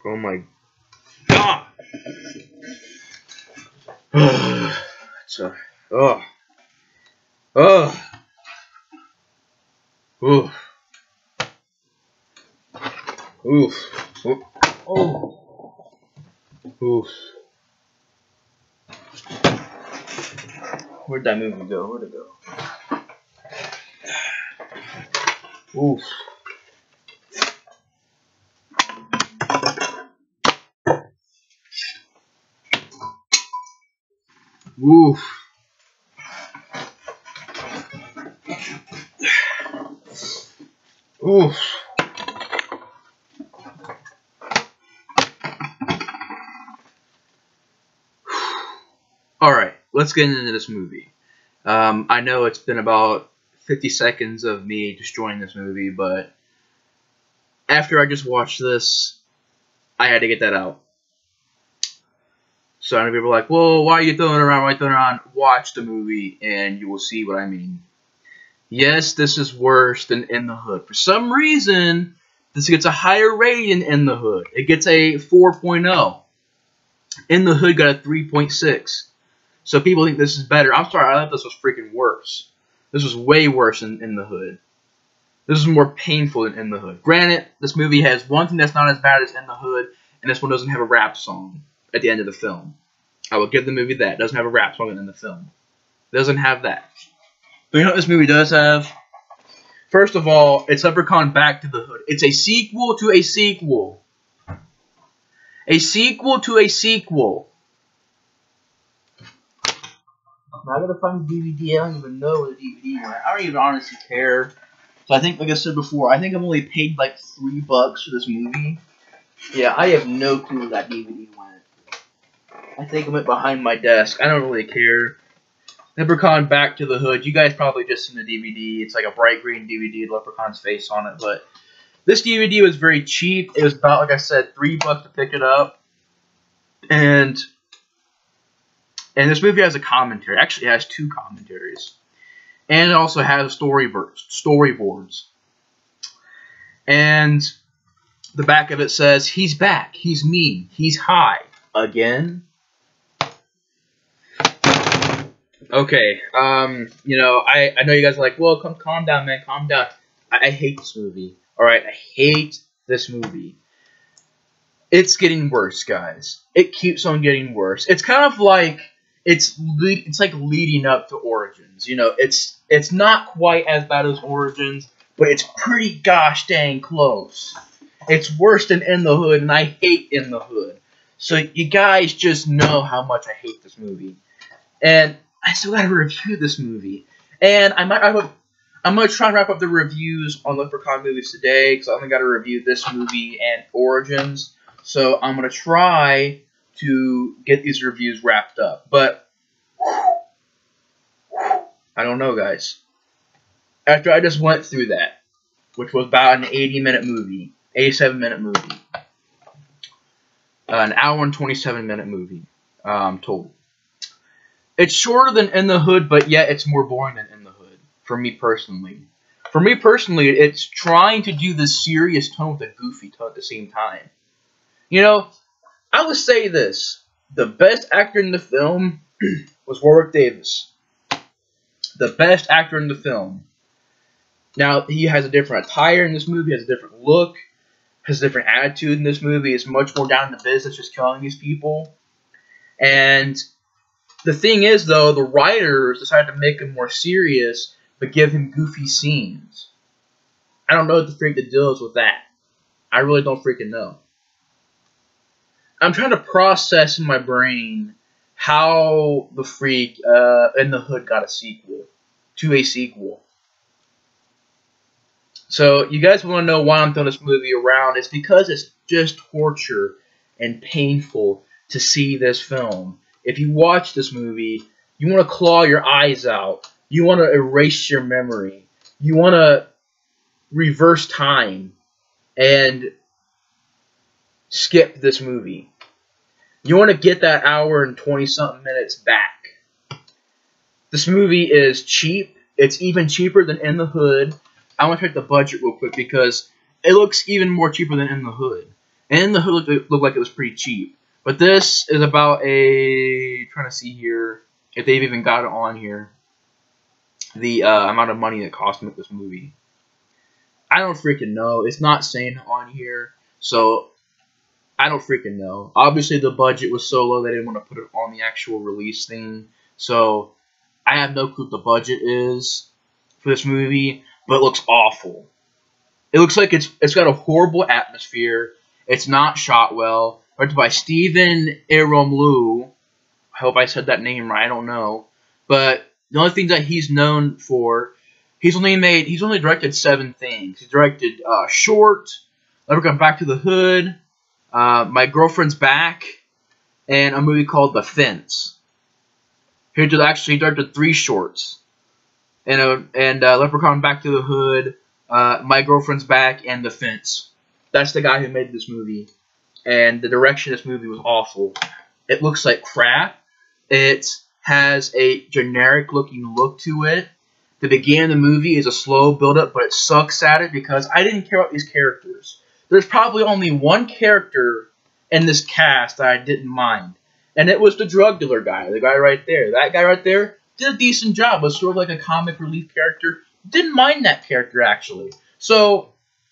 Oh my god! So, oh. Oof. Oof. Oh. Oof. Where'd that movie go? Where'd it go? Oof. Oof. Oof. Alright, let's get into this movie. I know it's been about 50 seconds of me destroying this movie, but after I just watched this, I had to get that out. So I know people are like, well, why are you throwing it around? Why are you throwing it around? Watch the movie and you will see what I mean. Yes, this is worse than In the Hood. For some reason, this gets a higher rating than In the Hood. It gets a 4.0. In the Hood got a 3.6. So people think this is better. I'm sorry, I thought this was freaking worse. This was way worse than In the Hood. This is more painful than In the Hood. Granted, this movie has one thing that's not as bad as In the Hood, and this one doesn't have a rap song at the end of the film. I will give the movie that. It doesn't have a rap song in the film. It doesn't have that. But you know what this movie does have? First of all, it's Leprechaun Back to the Hood. It's a sequel to a sequel. A sequel to a sequel. I gotta find the DVD. I don't even know where the DVD went. I don't even honestly care. So I think, like I said before, I think I've only paid like $3 for this movie. Yeah, I have no clue where that DVD went. I think it went behind my desk. I don't really care. Leprechaun Back to the Hood. You guys probably just seen the DVD. It's like a bright green DVD with Leprechaun's face on it. But this DVD was very cheap. It was about, like I said, $3 to pick it up. And this movie has a commentary. Actually, it has 2 commentaries. And it also has storyboards. And the back of it says, he's back. He's mean. He's high. Again. Okay. You know, I know you guys are like, well, calm down, man. Calm down. I hate this movie. Alright, I hate this movie. It's getting worse, guys. It keeps on getting worse. It's kind of like... It's like leading up to Origins. You know, it's not quite as bad as Origins, but it's pretty gosh dang close. It's worse than In the Hood, and I hate In the Hood. So you guys just know how much I hate this movie. And I still gotta review this movie. And I'm gonna try and wrap up the reviews on Leprechaun movies today, because I only gotta review this movie and Origins. So I'm gonna try to get these reviews wrapped up. But I don't know, guys. After I just went through that, which was about an 80-minute movie, 87-minute movie, an hour and 27-minute movie total. It's shorter than In the Hood, but yet it's more boring than In the Hood, for me personally. For me personally, it's trying to do this serious tone with a goofy tone at the same time. You know, I would say this. The best actor in the film was Warwick Davis. The best actor in the film. Now, he has a different attire in this movie, has a different look, has a different attitude in this movie. It's much more down to business, just killing these people. And the thing is, though, the writers decided to make him more serious, but give him goofy scenes. I don't know what the freak the deal is with that. I really don't freaking know. I'm trying to process in my brain how the freak In the Hood got a sequel to a sequel. So you guys want to know why I'm throwing this movie around? It's because it's just torture and painful to see this film. If you watch this movie, you want to claw your eyes out. You want to erase your memory. You want to reverse time and skip this movie. You want to get that hour and 20-something minutes back. This movie is cheap. It's even cheaper than In the Hood. I want to check the budget real quick because it looks even more cheaper than In the Hood. And the hood looked like it was pretty cheap. But this is about trying to see here if they've even got it on here. The amount of money that cost to make this movie. I don't freaking know. It's not saying on here. So, I don't freaking know. Obviously, the budget was so low they didn't want to put it on the actual release thing. So, I have no clue what the budget is for this movie. But it looks awful. It looks like it's got a horrible atmosphere. It's not shot well. Directed by Stephen Eromlu. I hope I said that name right. I don't know. But the only thing that he's known for, he's only directed 7 things. He directed Short, Leprechaun Back to the Hood, My Girlfriend's Back, and a movie called The Fence. He directed 3 shorts, and Leprechaun Back to the Hood, My Girlfriend's Back, and The Fence. That's the guy who made this movie, and the direction of this movie was awful. It looks like crap. It has a generic-looking look to it. The beginning of the movie is a slow build-up, but it sucks at it because I didn't care about these characters. There's probably only one character in this cast that I didn't mind, and it was the drug dealer guy, the guy right there. That guy right there did a decent job. Was sort of like a comic relief character. Didn't mind that character, actually. So,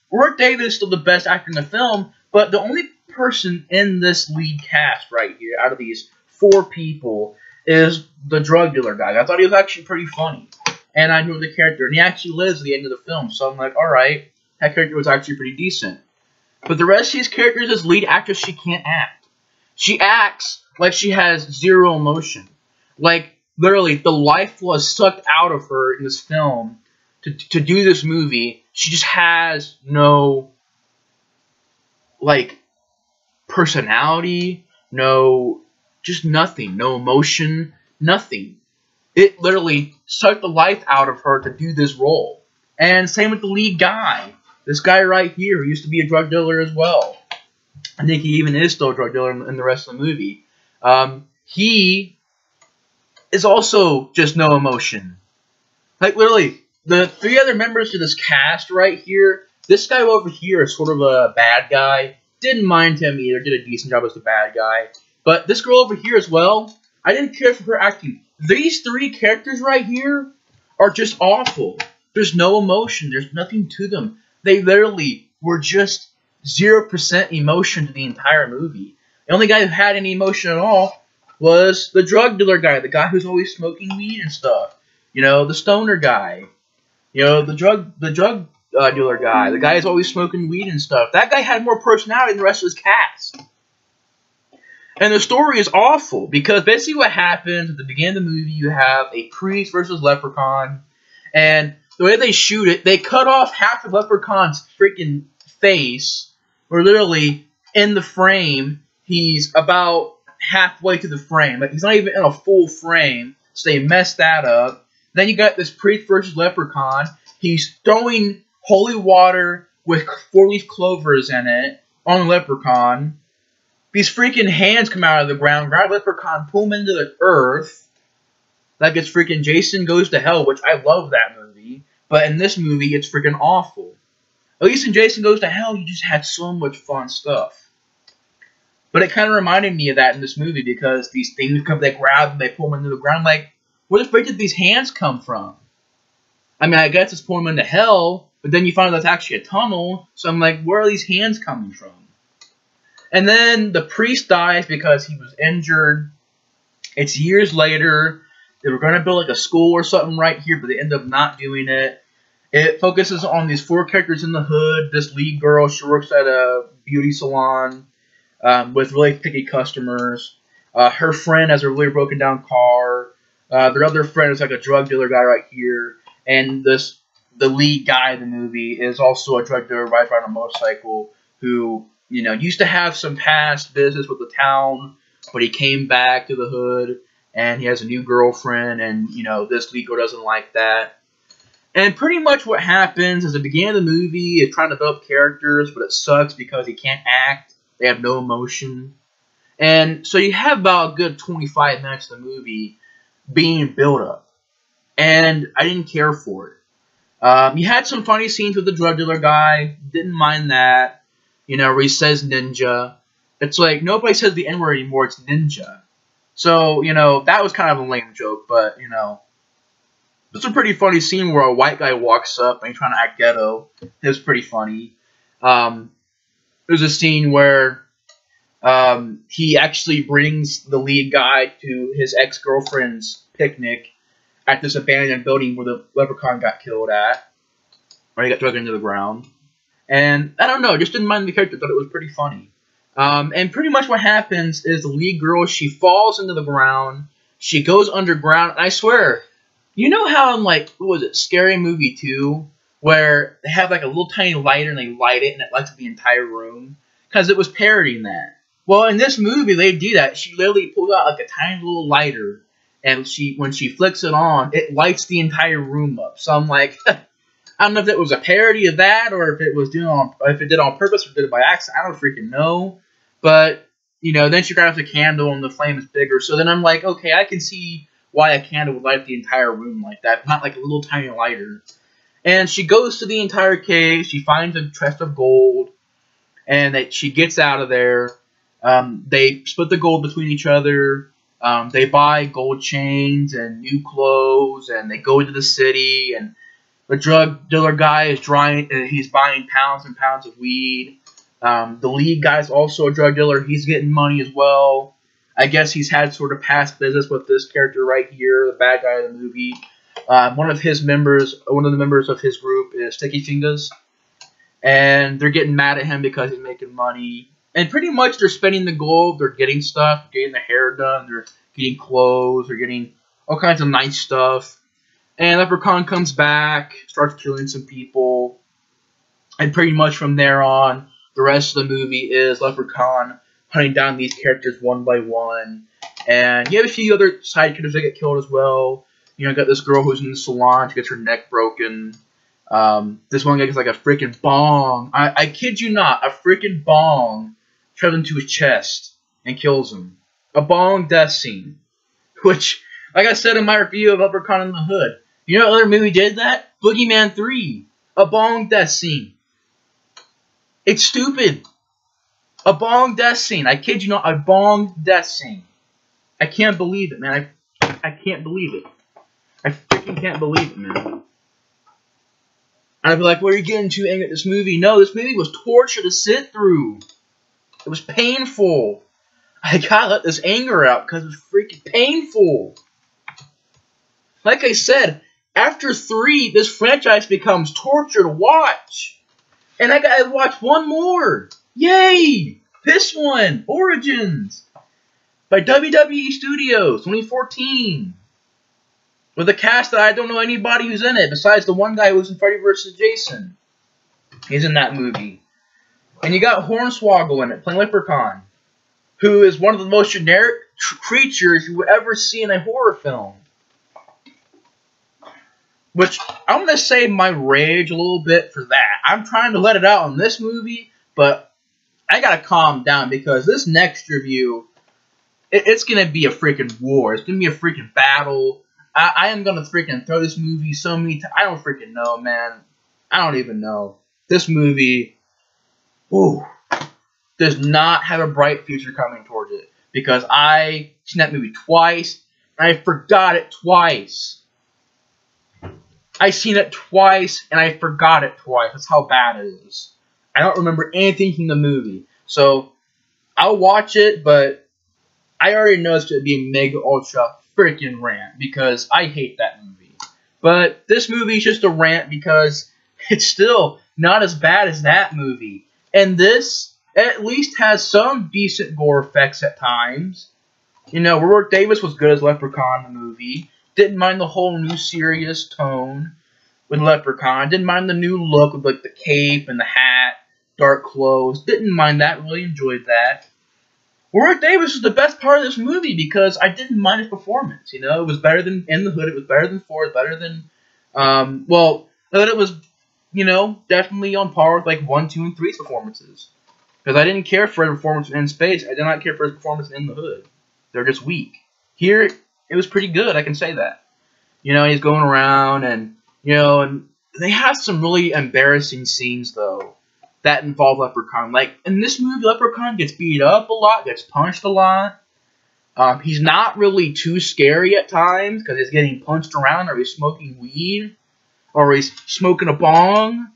Warwick Davis is still the best actor in the film, but the only person in this lead cast right here, out of these 4 people, is the drug dealer guy. I thought he was actually pretty funny. And I knew the character. And he actually lives at the end of the film. So I'm like, alright, that character was actually pretty decent. But the rest of these characters, as lead actress, she can't act. She acts like she has 0 emotion. Like, literally, the life was sucked out of her in this film to do this movie. She just has no, like, personality, just nothing, no emotion, nothing. It literally sucked the life out of her to do this role. And same with the lead guy. This guy right here, who used to be a drug dealer as well. I think he even is still a drug dealer in the rest of the movie. He is also just no emotion. Like, literally, the 3 other members of this cast right here, this guy over here is sort of a bad guy. Didn't mind him either. Did a decent job as the bad guy. But this girl over here as well, I didn't care for her acting. These 3 characters right here are just awful. There's no emotion. There's nothing to them. They literally were just 0% emotion to the entire movie. The only guy who had any emotion at all was the drug dealer guy. The guy who's always smoking weed and stuff. You know, the stoner guy. You know, the drug dealer guy. The guy who's always smoking weed and stuff. That guy had more personality than the rest of his cast. And the story is awful, because basically what happens at the beginning of the movie, you have a priest versus leprechaun, and the way they shoot it, they cut off half of Leprechaun's freaking face, or literally, in the frame, he's about halfway to the frame. Like, he's not even in a full frame, so they messed that up. Then you got this priest versus leprechaun. He's throwing holy water with 4-leaf clovers in it on the leprechaun. These freaking hands come out of the ground, grab Leprechaun, pull him into the earth. Like it's freaking Jason Goes to Hell, which I love that movie. But in this movie, it's freaking awful. At least in Jason Goes to Hell, you just had so much fun stuff. But it kind of reminded me of that in this movie, because these things come, they grab them, they pull them into the ground. Like, where the frick did these hands come from? I mean, I guess it's pulling them into hell, but then you find out that's actually a tunnel. So I'm like, where are these hands coming from? And then the priest dies because he was injured. It's years later. They were going to build like a school or something right here, but they end up not doing it. It focuses on these 4 characters in the hood. This lead girl, she works at a beauty salon with really picky customers. Her friend has a really broken down car. Their other friend is like a drug dealer guy right here. And the lead guy in the movie is also a drug dealer rides around a motorcycle who, you know, used to have some past business with the town, but he came back to the hood, and he has a new girlfriend, and, you know, this lead girl doesn't like that. And pretty much what happens is the beginning of the movie is trying to develop characters, but it sucks because he can't act. They have no emotion. And so you have about a good 25 minutes of the movie being built up. And I didn't care for it. You had some funny scenes with the drug dealer guy. Didn't mind that. You know, where he says ninja. It's like, nobody says the N-word anymore, it's ninja. So, you know, that was kind of a lame joke, but, you know, it's a pretty funny scene where a white guy walks up and he's trying to act ghetto. It was pretty funny. There's a scene where he actually brings the lead guy to his ex-girlfriend's picnic at this abandoned building where the leprechaun got killed at, or he got dragged into the ground. And I don't know, just didn't mind the character, thought it was pretty funny. And pretty much what happens is the lead girl, she falls into the ground, she goes underground, and I swear, you know how in, like, what was it, Scary Movie 2, where they have like a little tiny lighter and they light it and it lights up the entire room? Because it was parodying that. Well, in this movie, they do that. She literally pulled out like a tiny little lighter, and when she flicks it on, it lights the entire room up. So I'm like, I don't know if it was a parody of that, or if it was if it did it on purpose or did it by accident. I don't freaking know. But you know, then she grabs a candle and the flame is bigger. So then I'm like, okay, I can see why a candle would light the entire room like that, not like a little tiny lighter. And she goes to the entire cave. She finds a chest of gold, and she gets out of there. They split the gold between each other. They buy gold chains and new clothes, and they go into the city. And the drug dealer guy is he's buying pounds and pounds of weed. The lead guy's also a drug dealer. He's getting money as well. I guess he's had sort of past business with this character right here, the bad guy of the movie. One of the members of his group is Sticky Fingers, and they're getting mad at him because he's making money. And pretty much they're spending the gold, they're getting stuff, getting their hair done, they're getting clothes, they're getting all kinds of nice stuff. And Leprechaun comes back, starts killing some people, and pretty much from there on, the rest of the movie is Leprechaun hunting down these characters one by one. And you have a few other side characters that get killed as well. You know, you got this girl who's in the salon, she gets her neck broken. This one guy gets like a freaking bong. I kid you not, a freaking bong shoved into his chest and kills him. A bong death scene. Which, like I said in my review of Leprechaun in the Hood, you know what other movie did that? Boogeyman 3. A bong death scene. It's stupid. A bong death scene. I kid you not, a bong death scene. I can't believe it, man. I can't believe it. I freaking can't believe it, man. And I'd be like, what are you getting too angry at this movie? No, this movie was torture to sit through. It was painful. I gotta let this anger out because it was freaking painful. Like I said, after 3, this franchise becomes torture to watch. And I gotta watch one more. Yay! This one, Origins, by WWE Studios, 2014. With a cast that I don't know anybody who's in it, besides the one guy who was in Freddy vs. Jason. He's in that movie. And you got Hornswoggle in it, playing Leprechaun, who is one of the most generic creatures you would ever see in a horror film. Which, I'm going to save my rage a little bit for that. I'm trying to let it out on this movie, but I got to calm down because this next review, it's going to be a freaking war. It's going to be a freaking battle. I am going to freaking throw this movie so many times. I don't freaking know, man. I don't even know. This movie, ooh, does not have a bright future coming towards it. Because I seen that movie twice, and I forgot it twice. I seen it twice, and I forgot it twice. That's how bad it is. I don't remember anything from the movie. So, I'll watch it, but I already know it's going to be a mega ultra freaking rant because I hate that movie. But this movie is just a rant because it's still not as bad as that movie. And this at least has some decent gore effects at times. You know, Warwick Davis was good as Leprechaun in the movie. Didn't mind the whole new serious tone with Leprechaun. Didn't mind the new look with like the cape and the hat, dark clothes. Didn't mind that. Really enjoyed that. Warwick Davis was the best part of this movie because I didn't mind his performance. You know, it was better than In the Hood. It was better than 4. Better than, well, I thought it was, you know, definitely on par with like 1, 2, and 3's performances. Because I didn't care for his performance in Space. I did not care for his performance in The Hood. They're just weak. Here, it was pretty good. I can say that. You know, he's going around and, you know, and they have some really embarrassing scenes though that involve Leprechaun. Like, in this movie, Leprechaun gets beat up a lot, gets punched a lot. He's not really too scary at times, because he's getting punched around, or he's smoking weed, or he's smoking a bong.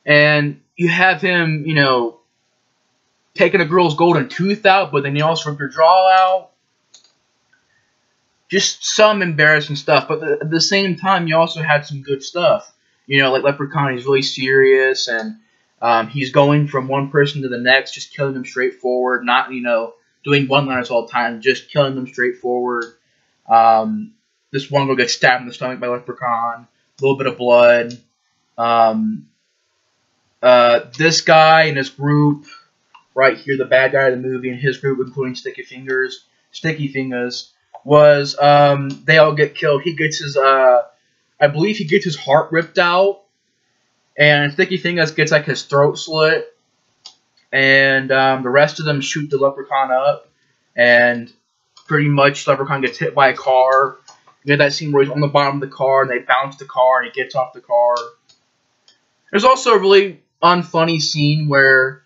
And you have him, you know, taking a girl's golden tooth out, but then he also ripped her jaw out. Just some embarrassing stuff, but at the same time, you also had some good stuff. You know, like Leprechaun, he's really serious, and he's going from one person to the next, just killing them straightforward, not, you know, doing one-liners all the time, just killing them straightforward. This one girl gets stabbed in the stomach by Leprechaun, a little bit of blood. This guy and his group, right here, the bad guy of the movie, and his group, including Sticky Fingers, was, they all get killed. He gets his, I believe he gets his heart ripped out, and Sticky Fingers gets, like, his throat slit, and, the rest of them shoot the Leprechaun up, and pretty much Leprechaun gets hit by a car. You get that scene where he's on the bottom of the car, and they bounce the car, and he gets off the car. There's also a really unfunny scene where,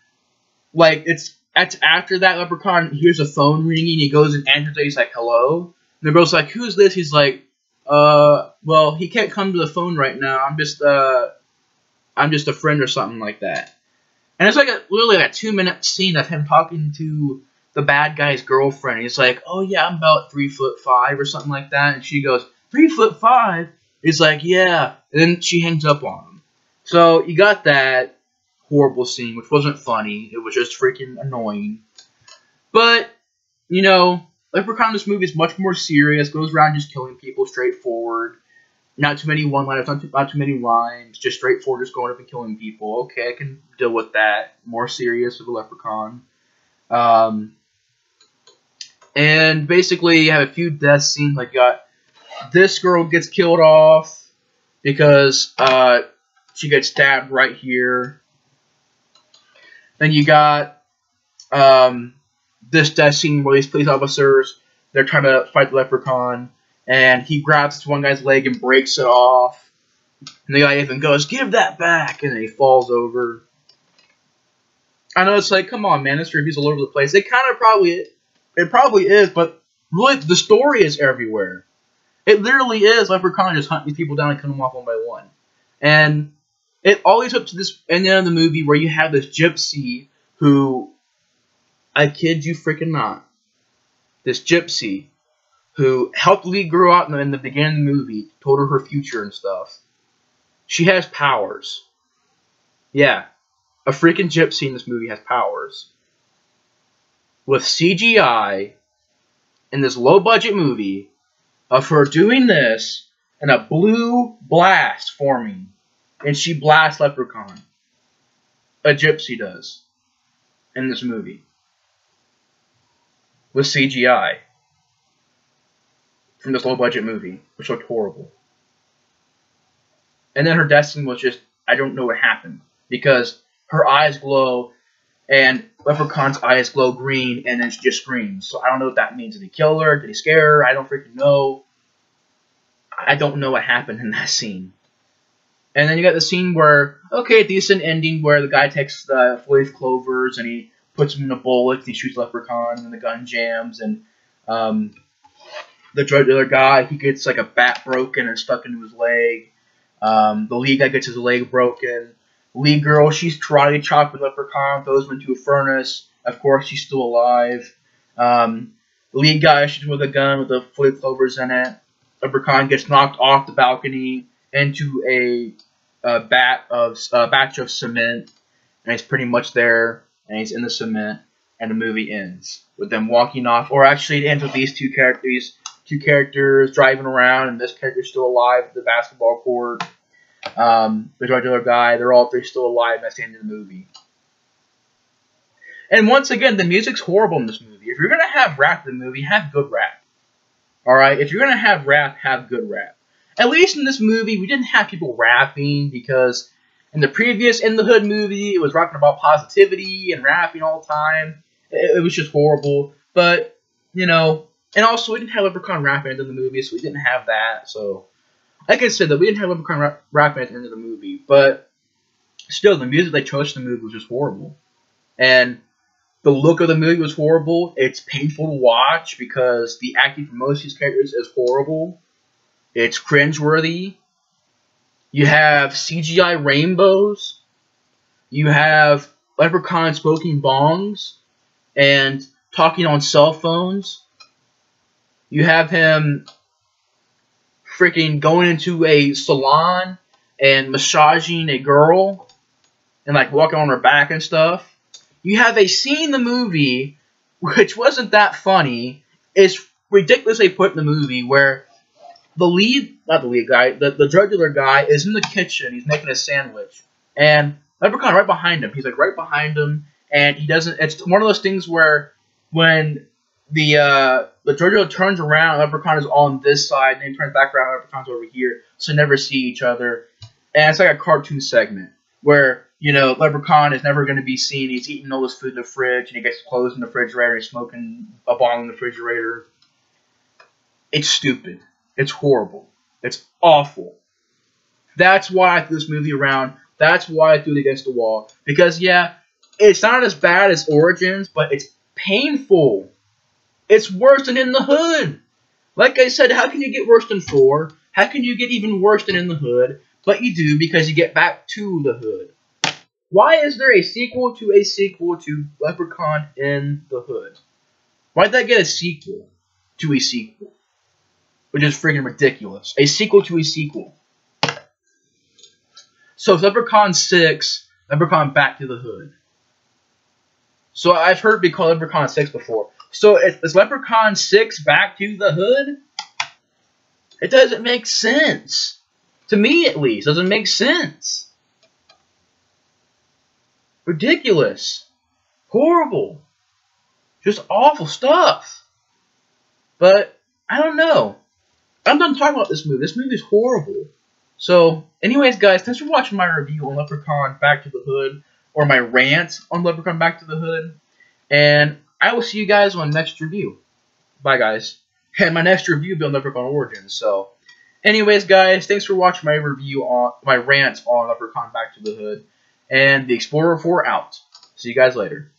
like, it's after that, Leprechaun hears a phone ringing, he goes and answers it, he's like, hello? And the girl's like, who's this? He's like, well, he can't come to the phone right now, I'm just a friend or something like that. And it's like literally a 2-minute scene of him talking to the bad guy's girlfriend. He's like, oh yeah, I'm about 3'5" or something like that, and she goes, 3'5"? He's like, yeah, and then she hangs up on him. So, you got that horrible scene, which wasn't funny. It was just freaking annoying. But, you know, Leprechaun in this movie is much more serious, goes around just killing people straightforward. Not too many one-liners, not too many rhymes, just straightforward, just going up and killing people. Okay, I can deal with that. More serious with the Leprechaun. And basically, you have a few death scenes. Like, you got this girl gets killed off because she gets stabbed right here. Then you got this death scene where these police officers, they're trying to fight the Leprechaun, and he grabs this one guy's leg and breaks it off. And the guy even goes, give that back, and then he falls over. I know it's like, come on, man, this review's all over the place. It probably is, but really, the story is everywhere. It literally is Leprechaun just hunting these people down and killing them off one by one. And it all leads up to this end of the movie where you have this gypsy who, I kid you freaking not, this gypsy who helped Lee grow up in the beginning of the movie, told her future and stuff. She has powers. Yeah, a freaking gypsy in this movie has powers. With CGI in this low-budget movie of her doing this and a blue blast forming. And she blasts Leprechaun. A gypsy does. In this movie. With CGI. From this low-budget movie. Which looked horrible. And then her destiny was just, I don't know what happened. Because her eyes glow, and Leprechaun's eyes glow green, and then she just screams. So I don't know what that means. Did he kill her? Did he scare her? I don't freaking know. I don't know what happened in that scene. And then you got the scene where, okay, decent ending where the guy takes the 4-leaf clovers and he puts them in a bullet, he shoots Leprechaun, and the gun jams, and the drug dealer guy, he gets like a bat broken and stuck into his leg. The lead guy gets his leg broken. Lead girl, she's karate chopping Leprechaun, throws him into a furnace. Of course, she's still alive. The lead guy shoots him with a gun with the 4-leaf clovers in it. Leprechaun gets knocked off the balcony into a batch of cement, and he's pretty much there, and he's in the cement, and the movie ends with them walking off. Or actually, it ends with these two characters driving around, and this character's still alive at the basketball court. The drug dealer guy, they're all three still alive. That's the end of the movie. And once again, the music's horrible in this movie. If you're gonna have rap in the movie, have good rap. Alright? If you're gonna have rap, have good rap. At least in this movie, we didn't have people rapping, because in the previous In the Hood movie, it was rapping about positivity and rapping all the time. It was just horrible. But, you know, and also we didn't have Leprechaun rapping at the end of the movie, so we didn't have that. So, like I said, that we didn't have Leprechaun rapping at the end of the movie. But still, the music they chose for the movie was just horrible. And the look of the movie was horrible. It's painful to watch because the acting for most of these characters is horrible. It's cringeworthy. You have CGI rainbows. You have Leprechaun smoking bongs and talking on cell phones. You have him freaking going into a salon and massaging a girl and like walking on her back and stuff. You have a scene in the movie which wasn't that funny. It's ridiculously put in the movie where the lead, not the lead guy, the drug dealer guy is in the kitchen. He's making a sandwich. And Leprechaun right behind him. He's like right behind him. And he doesn't, it's one of those things where when the drug dealer turns around, Leprechaun is on this side, and then he turns back around, Leprechaun's over here. So they never see each other. And it's like a cartoon segment where, you know, Leprechaun is never going to be seen. He's eating all this food in the fridge, and he gets clothes in the refrigerator. He's smoking a bong in the refrigerator. It's stupid. It's horrible. It's awful. That's why I threw this movie around. That's why I threw it against the wall. Because, yeah, it's not as bad as Origins, but it's painful. It's worse than In the Hood. Like I said, how can you get worse than 4? How can you get even worse than In the Hood? But you do, because you get back to the Hood. Why is there a sequel to Leprechaun in the Hood? Why'd that get a sequel to a sequel? Which is freaking ridiculous. A sequel to a sequel. So it's Leprechaun 6, Leprechaun Back to the Hood. So I've heard it be called Leprechaun 6 before. So is Leprechaun 6 Back to the Hood? It doesn't make sense. To me, at least, it doesn't make sense. Ridiculous. Horrible. Just awful stuff. But, I don't know. I'm done talking about this movie. This movie is horrible. So, anyways, guys, thanks for watching my review on Leprechaun Back to the Hood, or my rant on Leprechaun Back to the Hood. And I will see you guys on the next review. Bye, guys. And my next review will be on Leprechaun Origins. So, anyways, guys, thanks for watching my review on my rant on Leprechaun Back to the Hood. And the Explorer 4 out. See you guys later.